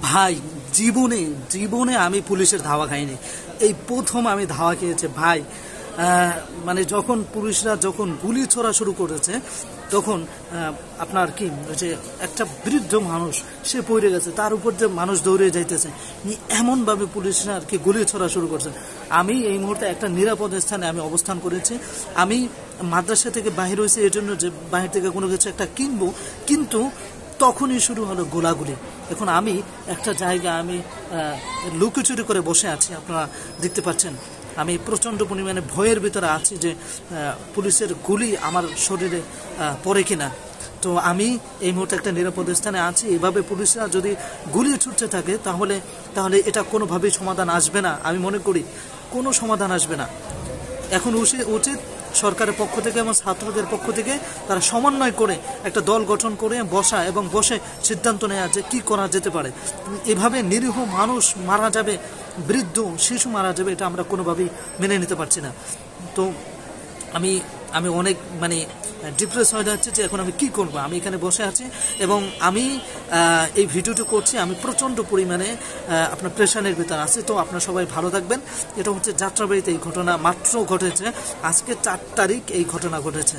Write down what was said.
ভাই, জীবনে জীবনে আমি পুলিশের ধাওয়া খাইনি, এই প্রথম আমি ধাওয়া খেয়েছি ভাই। মানে যখন পুলিশরা যখন গুলি ছোড়া শুরু করেছে তখন আপনার কি যে একটা বৃদ্ধ মানুষ সে পড়ে গেছে, তার উপর যে মানুষ দৌড়ে যাইতেছে, এমনভাবে পুলিশরা আর কি গুলি ছোড়া শুরু করছে। আমি এই মুহূর্তে একটা নিরাপদ স্থানে আমি অবস্থান করেছি। আমি মাদ্রাসা থেকে বাহির হয়েছি এই জন্য যে বাহির থেকে কোনো কিছু একটা কিনবো, কিন্তু তখনই শুরু হলো গোলাগুলি। এখন আমি একটা জায়গা আমি লুকোচুরি করে বসে আছি, আপনারা দেখতে পাচ্ছেন। আমি প্রচণ্ড পরিমাণে ভয়ের ভিতরে আছি যে পুলিশের গুলি আমার শরীরে পড়ে কিনা। তো আমি এই মুহূর্তে একটা নিরাপদ স্থানে আছি। এভাবে পুলিশরা যদি গুলি ছুটতে থাকে তাহলে তাহলে এটা কোনোভাবেই সমাধান আসবে না। আমি মনে করি কোনো সমাধান আসবে না। এখন উচিত সরকারের পক্ষ থেকে এবং ছাত্রদের পক্ষ থেকে তারা সমন্বয় করে একটা দল গঠন করে বসা এবং বসে সিদ্ধান্ত নেওয়া যে কী করা যেতে পারে। এভাবে নিরীহ মানুষ মারা যাবে, বৃদ্ধ শিশু মারা যাবে, এটা আমরা কোনোভাবেই মেনে নিতে পারছি না। তো আমি আমি অনেক মানে ডিপ্রেস হয়ে যাচ্ছে যে এখন আমি কি করব। আমি এখানে বসে আছি এবং আমি এই ভিডিওটি করছি, আমি প্রচণ্ড পরিমাণে আপনার প্রেশারের ভিতর আছি। তো আপনারা সবাই ভালো থাকবেন। এটা হচ্ছে যাত্রাবাড়িতে এই ঘটনা মাত্র ঘটেছে, আজকে 4 তারিখ এই ঘটনা ঘটেছে।